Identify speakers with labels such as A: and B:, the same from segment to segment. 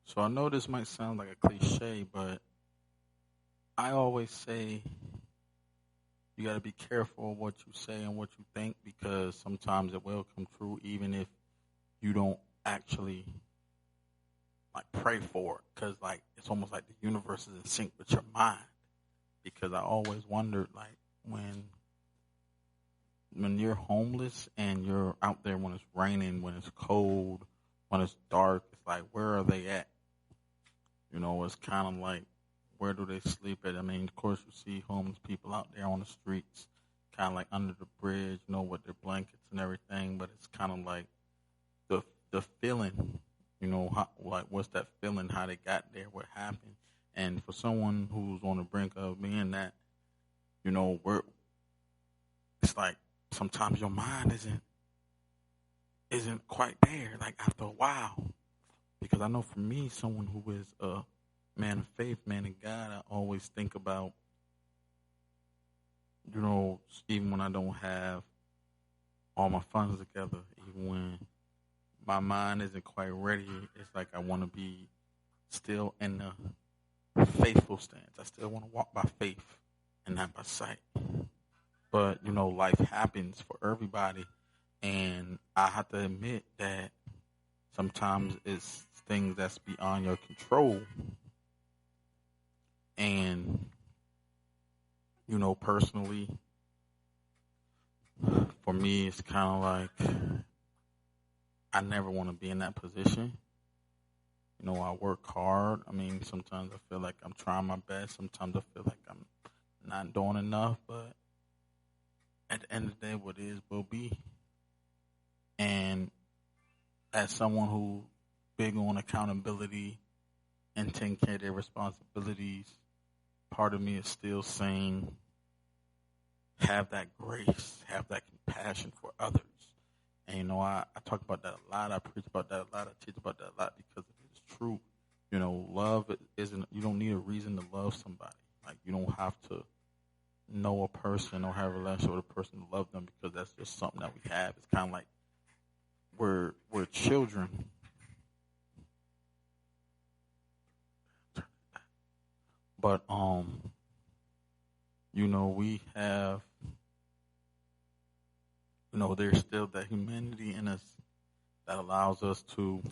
A: So I know this might sound like a cliche, but I always say you got to be careful of what you say and what you think because sometimes it will come true even if you don't actually like pray for it because like it's almost like the universe is in sync with your mind because I always wondered like when when you're homeless and you're out there when it's raining, when it's cold, when it's dark, it's like where are they at? You know, it's kind of like where do they sleep at? I mean, of course, you see homeless people out there on the streets, kind of like under the bridge, you know, with their blankets and everything. But it's kind of like the feeling, you know, how, like what's that feeling? How they got there? What happened? And for someone who's on the brink of being that, you know, we're it's like sometimes your mind isn't quite there. Like after a while, because I know for me, someone who is a man of faith, man of God, I always think about, you know, even when I don't have all my funds together, even when my mind isn't quite ready, it's like I want to be still in the faithful stance. I still want to walk by faith and not by sight. But, you know, life happens for everybody. And I have to admit that sometimes it's things that's beyond your control. And, you know, personally, for me, it's kind of like I never want to be in that position. You know, I work hard. I mean, sometimes I feel like I'm trying my best. Sometimes I feel like I'm not doing enough. But at the end of the day, what is will be. And as someone who big on accountability and taking care of their responsibilities, part of me is still saying, have that grace, have that compassion for others. And you know, I talk about that a lot. I preach about that a lot. I teach about that a lot because it is true. You know, love isn't. You don't need a reason to love somebody. Like you don't have to know a person or have a relationship with a person to love them because that's just something that we have. It's kind of like we're children, but you know, we have, you know, there's still that humanity in us that allows us to, you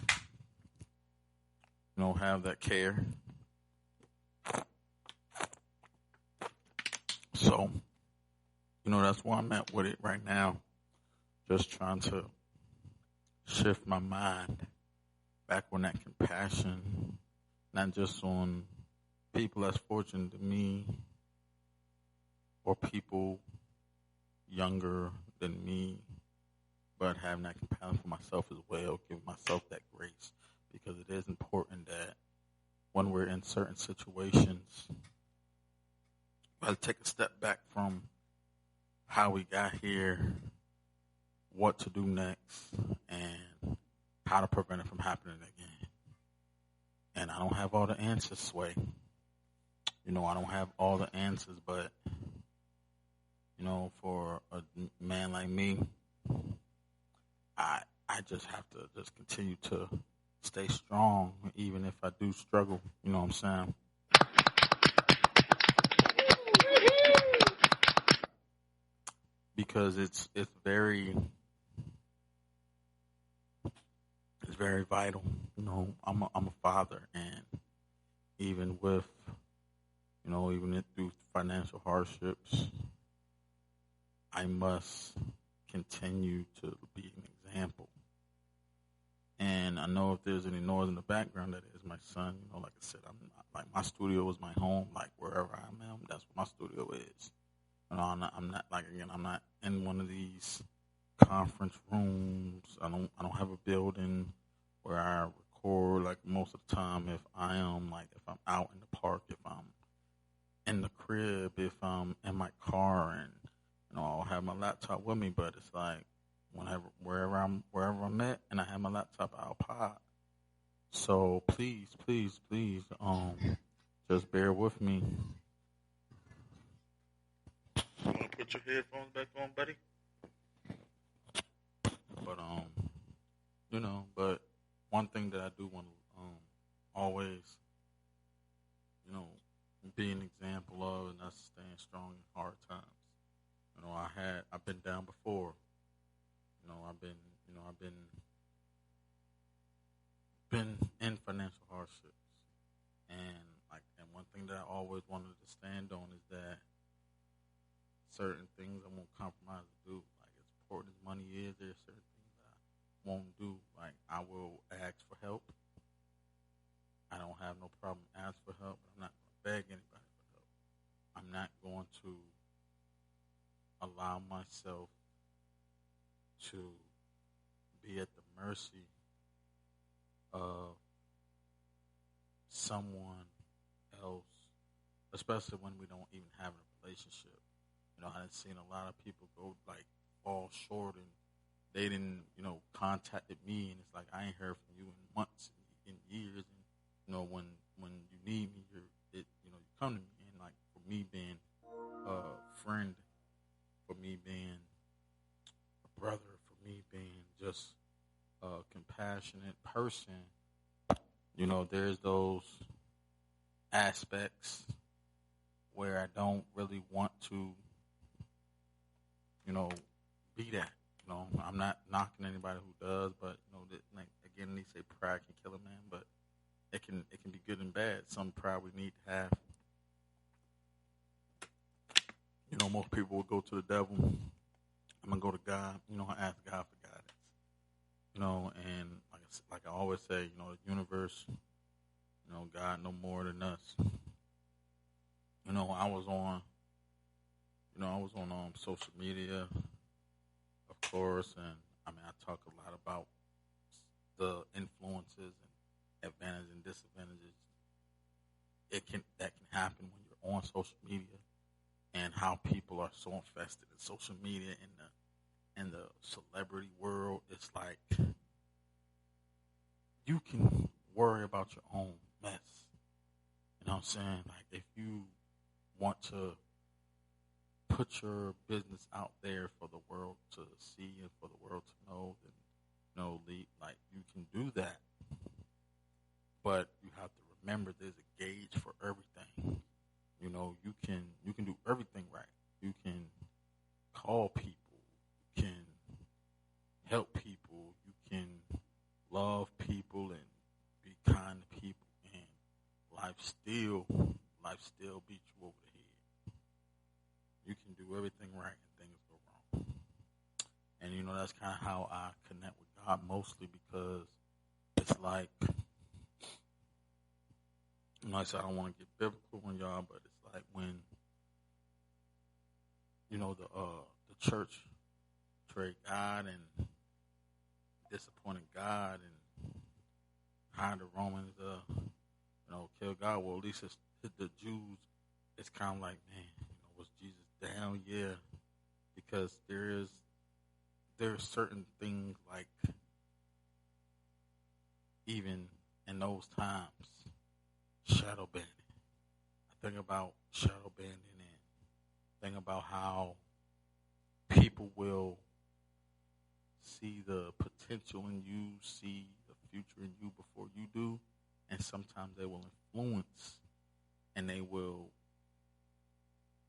A: know, have that care. So, you know, that's where I'm at with it right now. Just trying to shift my mind back on that compassion, not just on people less fortunate than me or people younger than me, but having that compassion for myself as well, giving myself that grace because it is important that when we're in certain situations, we have to take a step back from how we got here, what to do next, and how to prevent it from happening again. And I don't have all the answers, Sway. You know, I don't have all the answers, but, you know, for a man like me, I just have to just continue to stay strong, even if I do struggle. You know what I'm saying? Because it's very vital. You know, I'm a father, and even with you know through financial hardships, I must continue to be an example. And I know if there's any noise in the background, that is my son. You know, like I said, I'm not, like my studio is my home. Like wherever I am, that's what my studio is. You know, I'm not like again, I'm not in one of these conference rooms. I don't have a building where I record. Like most of the time, if I am like if I'm out in the park, if I'm in the crib, if I'm in my car, and you know I'll have my laptop with me. But it's like whenever wherever I'm at, and I have my laptop, I'll pod. So please, please, please, just bear with me. You want to put your headphones back on, buddy? But you know, but one thing that I do want to always, you know, be an example of and us staying strong in hard times. I've been down before. I've been in financial hardships, and and one thing that I always wanted to stand on is that certain things I won't compromise to do. Like as important as money is, there's certain things I won't do. Like I will ask for help. I don't have no problem asking for help, but I'm not going to beg anybody for help. I'm not going to allow myself to be at the mercy of someone else, especially when we don't even have a relationship. I've seen a lot of people go like fall short, and they didn't, contacted me, and it's like I ain't heard from you in months, in years, and when you need me, you come to me, and like for me being a friend, for me being a brother, for me being just a compassionate person, there's those aspects where I don't really want to, be that. I'm not knocking anybody who does, but like again, they say pride can kill a man, but it can be good and bad. Some pride we need to have. Most people will go to the devil. I'm gonna go to God. I ask God for guidance. And like I always say, the universe, God no more than us. I was on social media, of course, and I mean, I talk a lot about the influences and advantages and disadvantages that can happen when you're on social media, and how people are so infested in social media and the celebrity world. It's like you can worry about your own mess. You know what I'm saying? Like if you want to put your business out there for the world to see and for the world to know, then like you can do that. But you have to remember there's a gauge for everything. You can do everything right. You can call people, you can help people, you can love people and be kind to people, and life still beats you over the head. You can do everything right and things go wrong. And that's kind of how I connect with God, mostly because it's like, I said I don't want to get biblical on y'all, but it's like when the church betrayed God and disappointed God and hired the Romans kill God. Well, at least it's the Jews. It's kind of like, man, was Jesus down? Yeah, because there's certain things like even in those times, shadow banning. I think about shadow banning and think about how people will see the potential in you, see the future in you before you do, and sometimes they will influence and they will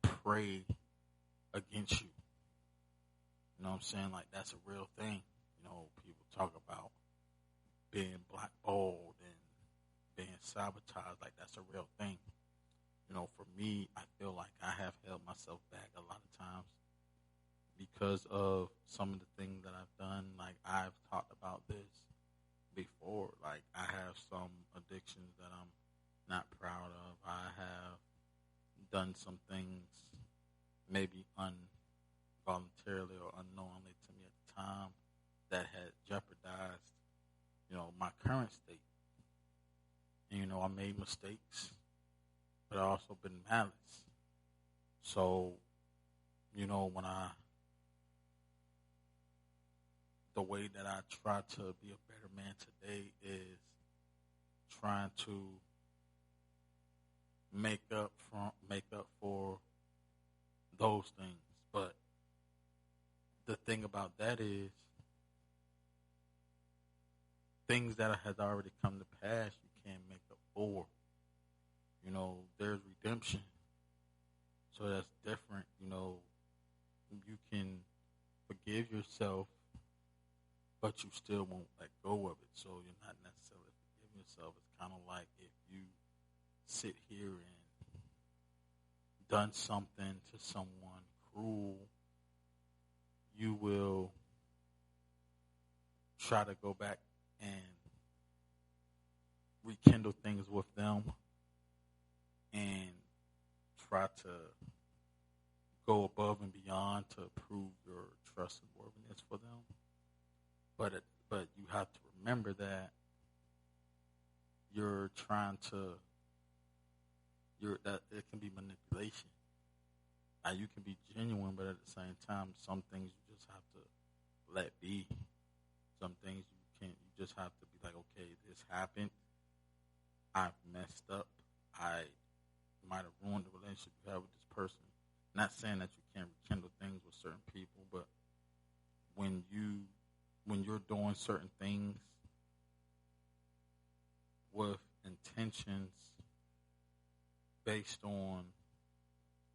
A: pray against you. You know what I'm saying? Like that's a real thing. People talk about being blackballed and being sabotaged. Like that's a real thing. For me, I feel like I have held myself back a lot of times because of some of the things that I've done. Like I've talked about this before. Like I have some addictions that I'm not proud of. I have done some things maybe involuntarily or unknowingly to me at the time that had jeopardized, my current state. And, I made mistakes, but I also been malice. So, when the way that I try to be a better man today is trying to make up for those things. But the thing about that is things that has already come to pass, you can't make up yourself, but you still won't let go of it. So you're not necessarily forgiving yourself. It's kind of like if you sit here and done something to someone cruel, you will try to go back and rekindle things with them and try to go above and beyond to prove your trustworthiness for them. But you have to remember that you're trying to that it can be manipulation. Now you can be genuine, but at the same time, some things you just have to let be. Some things you can't. You just have to be like, okay, this happened. I've messed up. I might have ruined the relationship you have with this person. Not saying that you can't rekindle things with certain people, but when you're doing certain things with intentions based on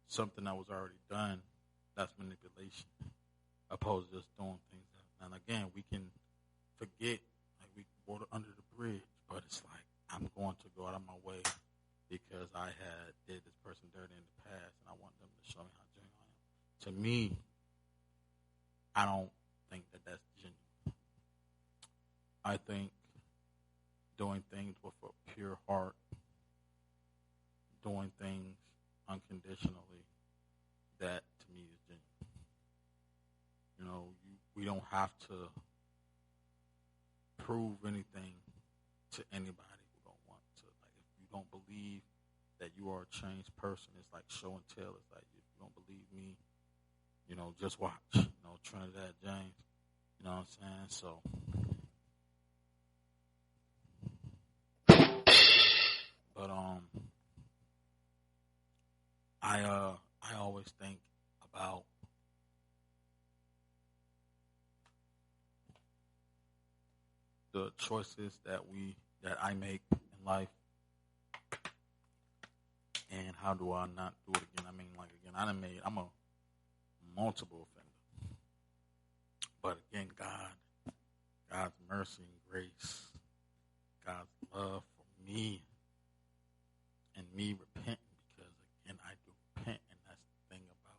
A: something that was already done, that's manipulation. Opposed to just doing things. And again, we can forget, like we water under the bridge, but it's like I'm going to go out of my way because I had did this person dirty in the past, and I want them to show me how genuine I am. To me, I don't think that that's genuine. I think doing things with a pure heart, doing things unconditionally, that to me is genuine. You know, we don't have to prove anything to anybody who don't want to. Like, if you don't believe that you are a changed person, it's like show and tell. It's like, if you don't believe me, you know, just watch. You know, Trinidad James. You know what I'm saying? So, but I always think about the choices that I make in life, and how do I not do it again? I mean, like again, I'm a multiple offender, but again, God's mercy and grace, God's love for me, and me repenting, because again, I do repent, and that's the thing about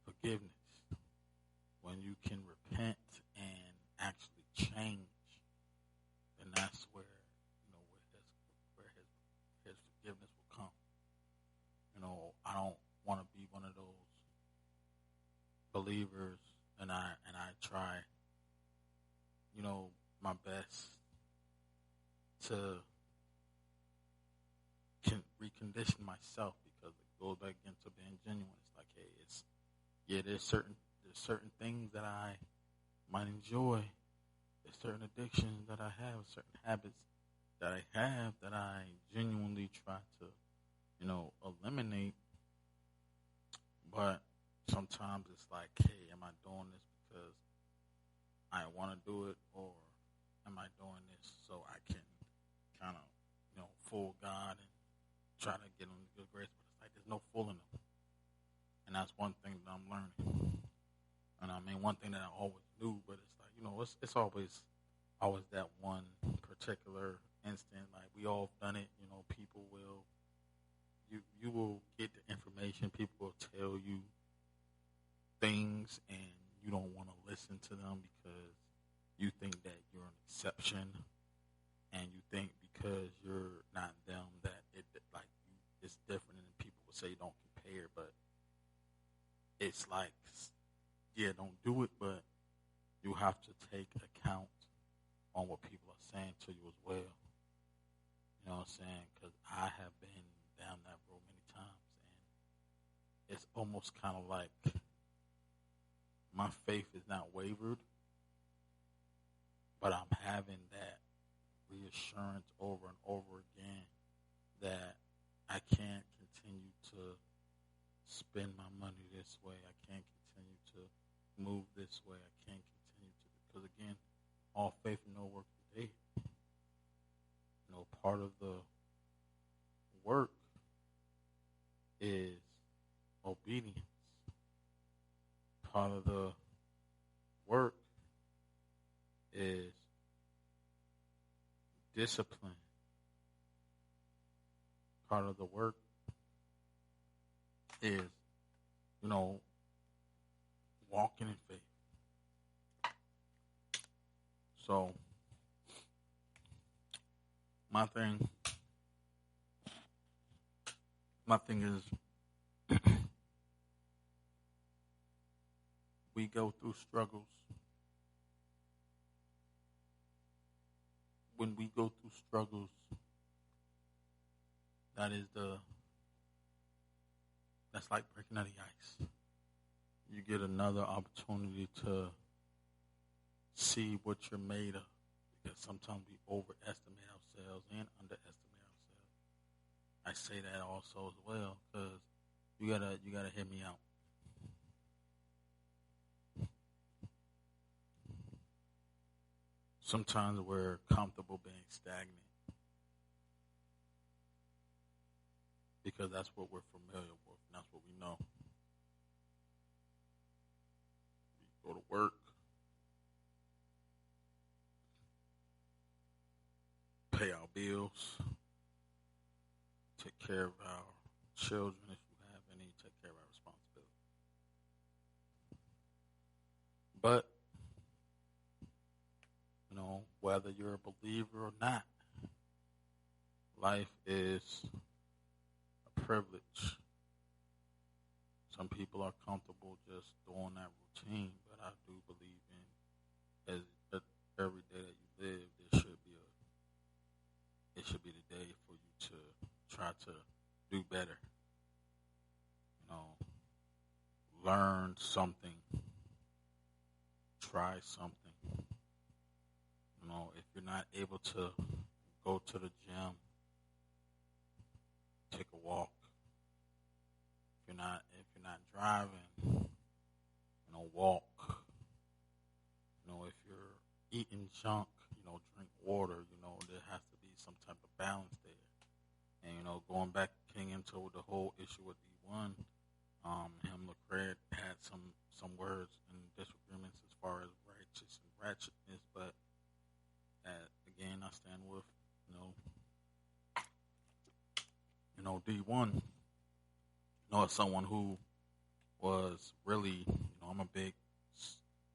A: forgiveness. When you can repent and actually change, then that's where his forgiveness will come. You know, I don't want to be one of those believers, and I try, you know, my best to recondition myself, because it goes back into being genuine. It's like, hey, there's certain things that I might enjoy. There's certain addictions that I have, certain habits that I have that I genuinely try to, you know, eliminate. But sometimes it's like, hey, am I doing this because I want to do it, or am I doing this so I can kind of, you know, fool God and try to get him the good grace? But it's like there's no fooling him, and that's one thing that I'm learning. And I mean, one thing that I always knew, but it's like, you know, it's always that one particular instant. Like, we all done it. You know, people will you will get the information. People will tell you things, and you don't want to listen to them because you think that you're an exception, and you think because you're not them that it's different, and people will say don't compare. But it's like, yeah, don't do it, but you have to take account on what people are saying to you as well. You know what I'm saying? Because I have been down that road many times, and it's almost kind of like my faith is not wavered, but I'm having that reassurance over and over again that I can't continue to spend my money this way. I can't continue to move this way. I can't continue to, because again, all faith and no work today. You know, part of the work is obedience. Part of the discipline. Part of the work is, you know, walking in faith. So my thing, my thing is, we go through struggles. When we go through struggles, that's like breaking out the ice. You get another opportunity to see what you're made of, because sometimes we overestimate ourselves and underestimate ourselves. I say that also as well, because you gotta hear me out. Sometimes we're comfortable being stagnant because that's what we're familiar with, and that's what we know. We go to work, pay our bills, take care of our children if you have any, take care of our responsibilities. But, you know, whether you're a believer or not, life is a privilege. Some people are comfortable just doing that routine, but I do believe in every day that you live, it should be the day for you to try to do better. You know, learn something, try something. You know, if you're not able to go to the gym, take a walk. If you're not driving, you know, walk. You know, if you're eating junk, you know, drink water. You know, there has to be some type of balance there. And you know, going back into the whole issue with D1, him Lecrae had some words and disagreements as far as righteous and ratchetness, but again, I stand with D1. You know, as someone who was really, you know, I'm a big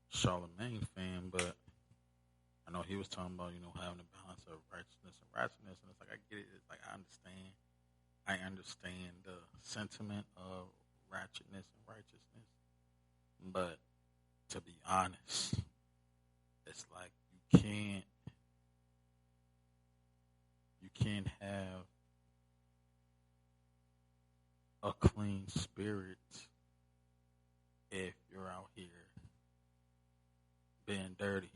A: Charlemagne fan, but I know he was talking about, you know, having a balance of righteousness and ratchetness, and it's like I get it. It's like I understand the sentiment of ratchetness and righteousness, but to be honest, it's like you can't have a clean spirit if you're out here being dirty.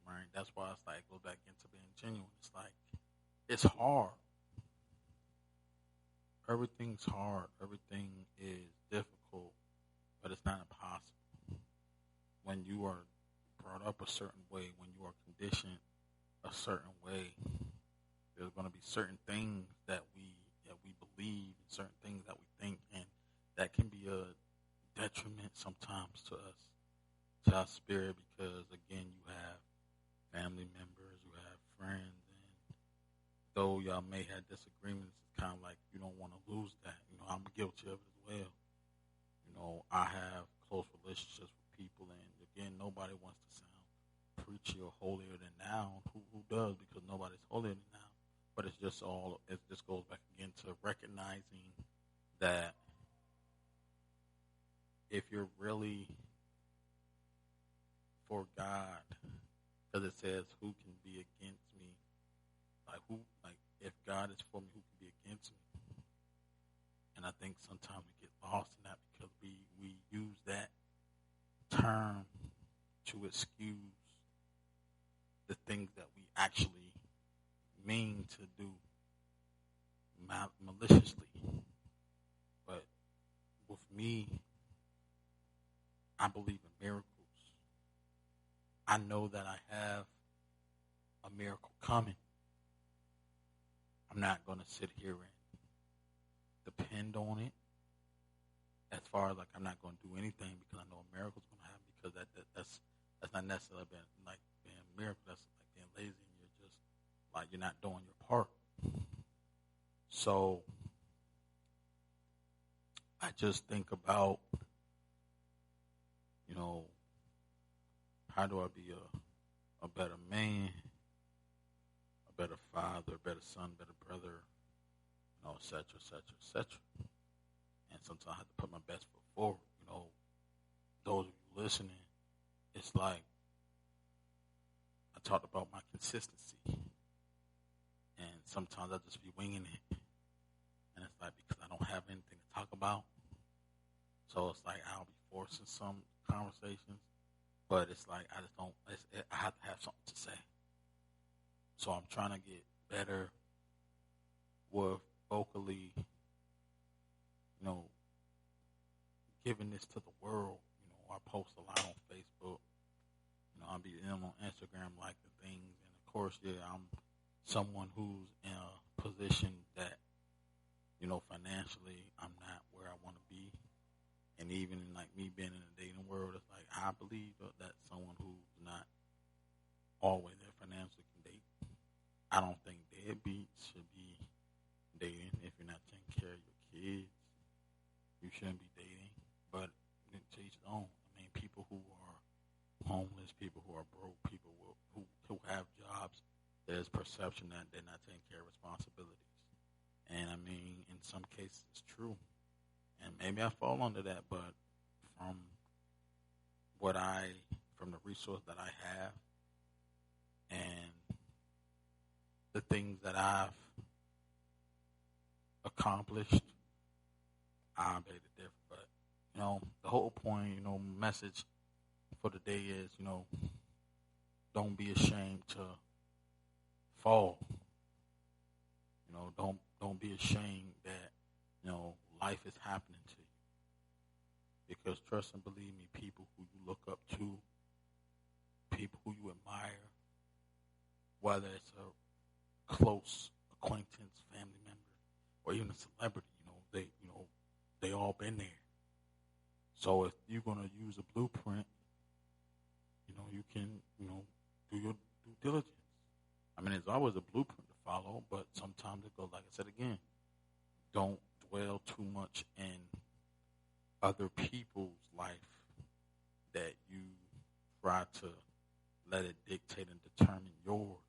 A: Right? That's why it's like go back into being genuine. It's like it's hard. Everything's hard. Everything is difficult, but it's not impossible. When you are brought up a certain way, when you are conditioned a certain way, there's going to be certain things that we believe, and certain things that we think, and that can be a detriment sometimes to us, to our spirit, because again, you have family members, you have friends, and though y'all may have disagreements, it's kind of like you don't want to lose that. You know, I'm guilty of it as well. You know, I have close relationships with people, and again, nobody wants to sound preachy or holier than thou. Who does? Because nobody's holier than thou. But it just goes back again to recognizing that if you're really for God, because it says, "Who can be against me?" Like if God is for me, who can be against me? And I think sometimes we get lost in that because we use that term to excuse the things that we actually mean to do maliciously. But with me, I believe in miracles. I know that I have a miracle coming. I'm not going to sit here and depend on it. As far as like I'm not going to do anything because I know a miracle's going to happen, because that's not necessarily being a miracle. That's like being lazy, and you're just like you're not doing your part. So I just think about, you know, how do I be a better man, a better father, a better son, better brother, et cetera, et cetera, et cetera. And sometimes I have to put my best foot forward. Those of you listening, it's like I talked about my consistency. And sometimes I just be winging it. And it's like because I don't have anything to talk about. So it's like I'll be forcing some conversations. But it's like I just don't, I have to have something to say. So I'm trying to get better with vocally, giving this to the world. I post a lot on Facebook. I'll be on Instagram liking things. And of course, I'm someone who's in a position that, financially I'm not where I want to be. And even like me being in the dating world, it's like I believe that someone who's not always there financially can date. I don't think deadbeats should be dating if you're not taking care of your kids. You shouldn't be dating, but to each his own. I mean, people who are homeless, people who are broke, people who have jobs, there's perception that they're not taking care of responsibilities. And I mean, in some cases, it's true. And maybe I fall under that, but from the resource that I have and the things that I've accomplished, I beg to differ. But, the whole point, message for the day is, don't be ashamed to fall. Don't be ashamed that, life is happening to you. Because trust and believe me, people who you look up to, people who you admire, whether it's a close acquaintance, family member, or even a celebrity, they all been there. So if you're gonna use a blueprint, you can, do your due diligence. I mean, there's always a blueprint to follow, but sometimes it goes, like I said again, don't dwell too much in other people's life that you try to let it dictate and determine yours.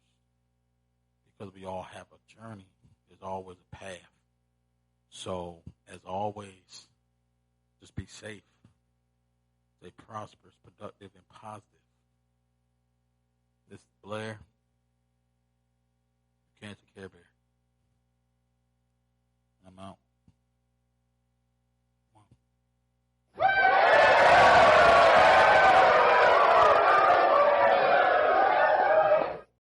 A: Because we all have a journey. There's always a path. So, as always, just be safe. Stay prosperous, productive, and positive. This is Blair.